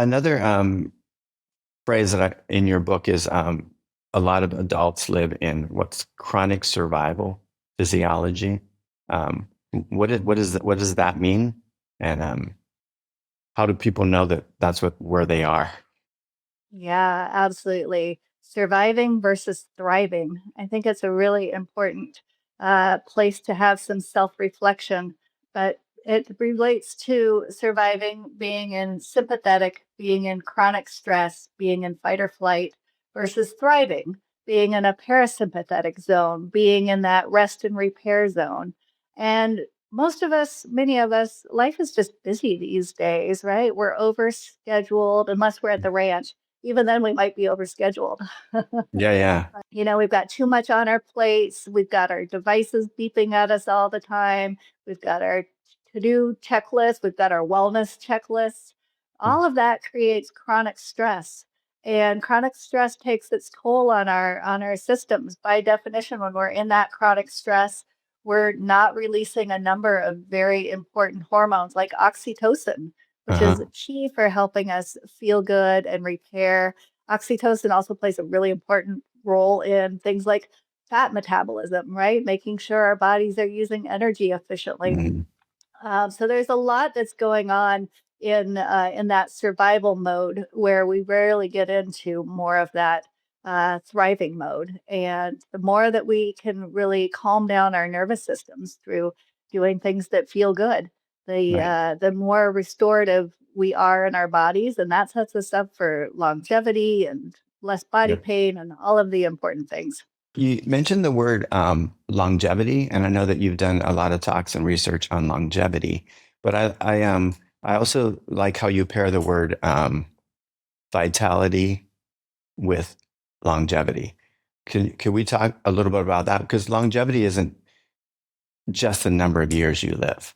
Another phrase that in your book is a lot of adults live in what's chronic survival physiology. Um, what does that mean? And how do people know that that's where they are? Yeah, absolutely. Surviving versus thriving. I think it's a really important place to have some self-reflection, but it relates to surviving, being in sympathetic, being in chronic stress, being in fight or flight, versus thriving, being in a parasympathetic zone, being in that rest and repair zone. And most of us, many of us, life is just busy these days, right? We're overscheduled unless we're at the ranch. Even then, we might be overscheduled. Yeah, yeah, We've got too much on our plates. We've got our devices beeping at us all the time. We've got our to-do checklist. We've got our wellness checklist. yeah, All of that creates chronic stress. And chronic stress takes its toll on our systems. By definition, when we're in that chronic stress, we're not releasing a number of very important hormones like oxytocin, which is uh-huh, key for helping us feel good and repair. Oxytocin also plays a really important role in things like fat metabolism, right? Making sure our bodies are using energy efficiently. mhm, So there's a lot that's going on in that survival mode where we rarely get into more of that thriving mode. And the more that we can really calm down our nervous systems through doing things that feel good, right, the more restorative we are in our bodies, and that sets us up for longevity and less body yeah. pain and all of the important things. You mentioned the word longevity, and I know that you've done a lot of talks and research on longevity, but I also like how you pair the word vitality with longevity. Can we talk a little bit about that? Because longevity isn't just the number of years you live.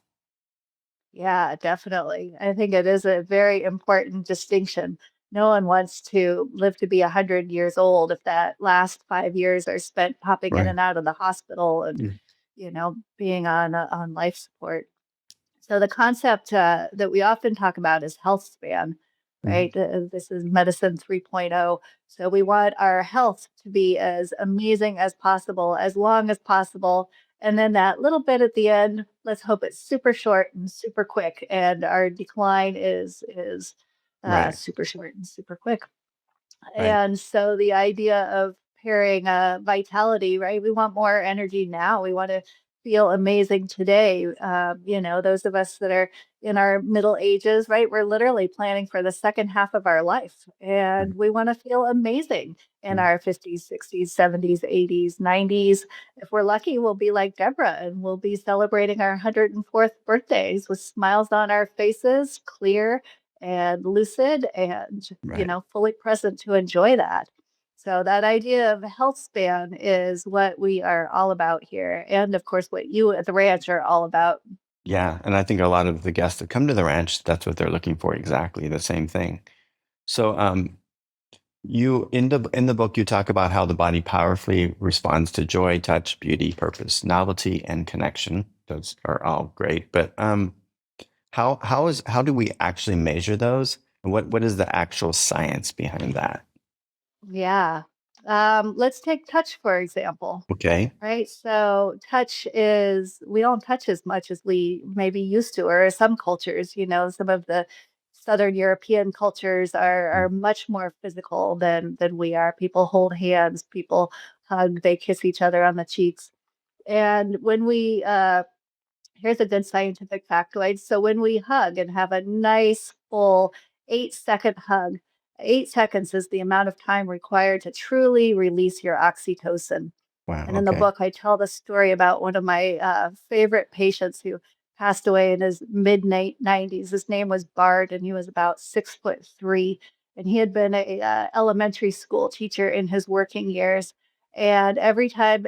Yeah, definitely. I think it is a very important distinction. No one wants to live to be 100 years old if that last 5 years are spent popping in Right. and out of the hospital and, Mm, being on life support. So the concept that we often talk about is health span, mhm, right? This is medicine 3.0. So we want our health to be as amazing as possible, as long as possible. And then that little bit at the end, let's hope it's super short and super quick, and our decline is right, super short and super quick. right. And so the idea of pairing vitality, right? We want more energy now. We want to feel amazing today. Those of us that are in our middle ages, right? We're literally planning for the second half of our life. Mm, And we want to feel amazing in mm, our 50s, 60s, 70s, 80s, 90s. If we're lucky, we'll be like Deborah and we'll be celebrating our 104th birthdays with smiles on our faces, clear and lucid and, right. fully present to enjoy that. So that idea of health span is what we are all about here. And of course, what you at the ranch are all about. Yeah, and I think a lot of the guests that come to the ranch, that's what they're looking for, exactly the same thing. So, you in the book you talk about how the body powerfully responds to joy, touch, beauty, purpose, novelty, and connection. Those are all great, but how do we actually measure those? And what is the actual science behind that? Yeah. Let's take touch, for example. Okay. Right. So touch is, we don't touch as much as we maybe used to, or some cultures, some of the Southern European cultures are much more physical than we are. People hold hands, people hug, they kiss each other on the cheeks. And here's a good scientific factoid. So when we hug and have a nice full 8-second hug, 8 seconds is the amount of time required to truly release your oxytocin. Wow. And in the Okay. book, I tell the story about one of my favorite patients who passed away in his mid 90s. His name was Bard, and he was about 6'3", and he had been a elementary school teacher in his working years. And every time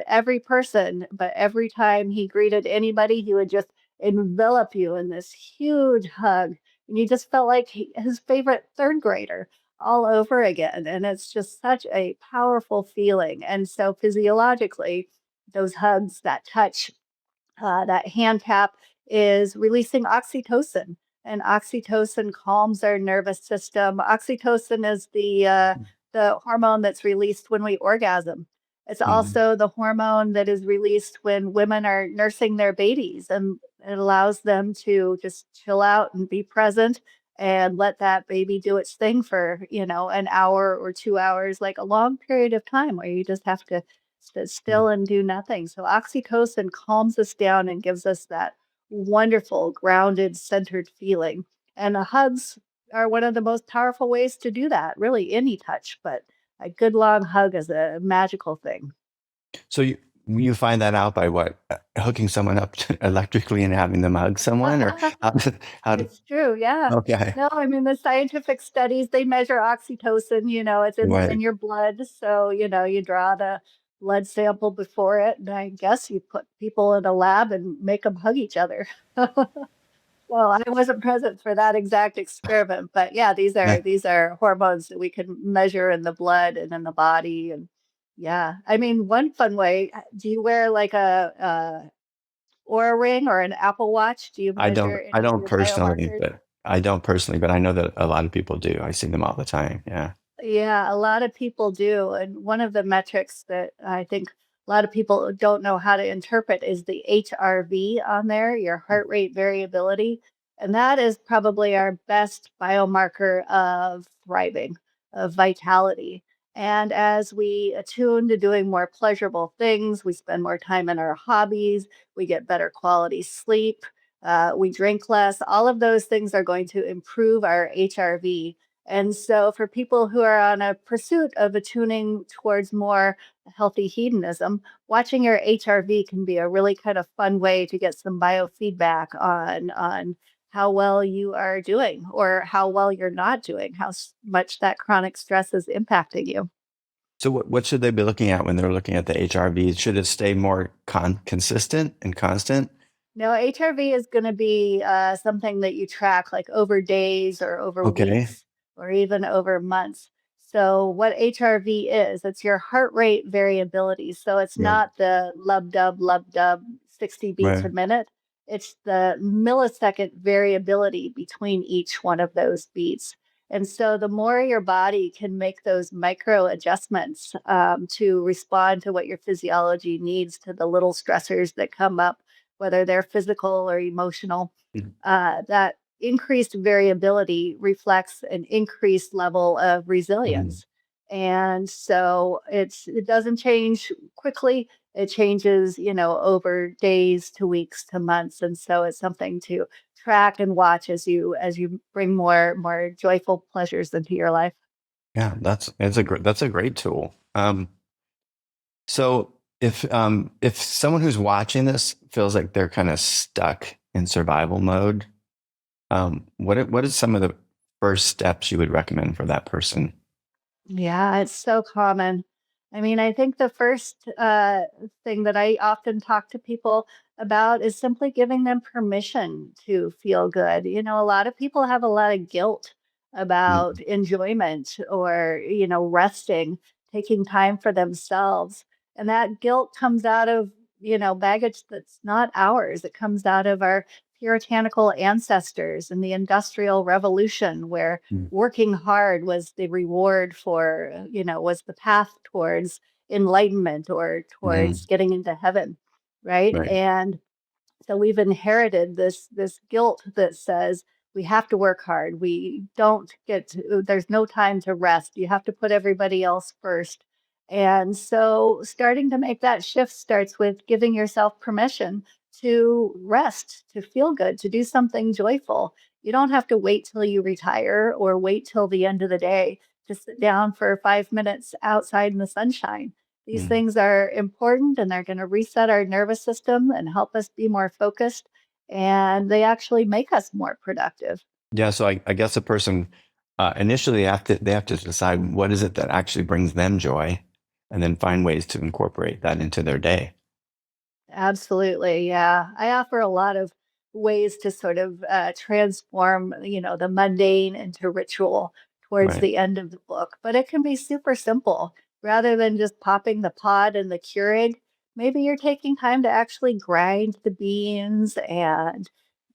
he greeted anybody, he would just envelop you in this huge hug, and you just felt like his favorite third grader all over again. And it's just such a powerful feeling. And so, physiologically, those hugs, that touch, that hand tap is releasing oxytocin. and oxytocin calms our nervous system. Oxytocin is the hormone that's released when we orgasm. It's Mhm. also the hormone that is released when women are nursing their babies, and it allows them to just chill out and be present and let that baby do its thing for, an hour or 2 hours, like a long period of time where you just have to sit still and do nothing. So oxytocin calms us down and gives us that wonderful, grounded, centered feeling. And hugs are one of the most powerful ways to do that, really any touch, but a good long hug is a magical thing. So you find that out by what? Hooking someone up electrically and having them hug someone, or how, how do, It's true, yeah. okay. No, I mean, the scientific studies, they measure oxytocin, it's in Right. your blood. So, you draw the blood sample before it, and I guess you put people in a lab and make them hug each other. Well, I wasn't present for that exact experiment, but yeah, these Yeah, are these are hormones that we can measure in the blood and in the body, and yeah. I mean, one fun way, do you wear like a Oura ring or an Apple Watch? Do you measure I any of don't your personally, biomarkers? but I know that a lot of people do. I see them all the time. Yeah. Yeah, a lot of people do. And one of the metrics that I think a lot of people don't know how to interpret is the HRV on there, your heart rate variability. And that is probably our best biomarker of thriving, of vitality. And as we attune to doing more pleasurable things, we spend more time in our hobbies, we get better quality sleep, we drink less. All of those things are going to improve our HRV, and so, for people who are on a pursuit of attuning towards more healthy hedonism, watching your HRV can be a really kind of fun way to get some biofeedback on how well you are doing or how well you're not doing, how much that chronic stress is impacting you. So what should they be looking at when they're looking at the HRV? Should it stay more consistent and constant? No, HRV is going to be something that you track like over days or over Okay. weeks or even over months. So, what HRV is, it's your heart rate variability. So, it's Right. not the lub dub, 60 beats a Right. minute. It's the millisecond variability between each one of those beats. And so, the more your body can make those micro adjustments to respond to what your physiology needs, to the little stressors that come up, whether they're physical or emotional, Mhm. that increased variability reflects an increased level of Mhm. resilience. And so it doesn't change quickly. It changes, over days to weeks to months. And so it's something to track and watch as you bring more joyful pleasures into your life. Yeah, that's a great tool. So if someone who's watching this feels like they're kind of stuck in survival mode, what is some of the first steps you would recommend for that person? Yeah, it's so common. I mean, I think the first thing that I often talk to people about is simply giving them permission to feel good. A lot of people have a lot of guilt about Mhm. enjoyment or, resting, taking time for themselves. And that guilt comes out of, baggage that's not ours. It comes out of our puritanical ancestors and the Industrial Revolution, where Mhm. working hard was the reward for, was the path towards enlightenment or towards Mhm. getting into heaven, right? Right. And so we've inherited this guilt that says we have to work hard. We don't get to, there's no time to rest. You have to put everybody else first. And so starting to make that shift starts with giving yourself permission to rest, to feel good, to do something joyful. You don't have to wait till you retire or wait till the end of the day to sit down for 5 minutes outside in the sunshine. These Mhm. things are important and they're going to reset our nervous system and help us be more focused. And they actually make us more productive. Yeah, so I guess a person initially they have to decide what is it that actually brings them joy, and then find ways to incorporate that into their day. Absolutely. Yeah. I offer a lot of ways to sort of transform, the mundane into ritual towards Right. the end of the book. But it can be super simple. Rather than just popping the pod and the Keurig, maybe you're taking time to actually grind the beans and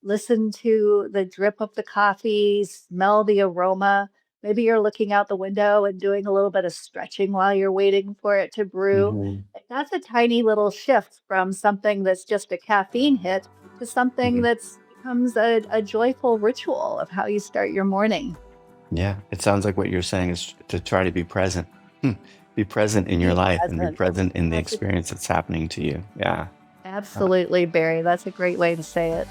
listen to the drip of the coffee, smell the aroma. Maybe you're looking out the window and doing a little bit of stretching while you're waiting for it to brew. Hmm. Like, that's a tiny little shift from something that's just a caffeine hit to something Hmm. that's becomes a joyful ritual of how you start your morning. Yeah, it sounds like what you're saying is to try to be present. Be present in your Be life and be present. present in the That's a experience that's happening to you. Yeah. Uh, Absolutely, Barry. That's a great way to say it.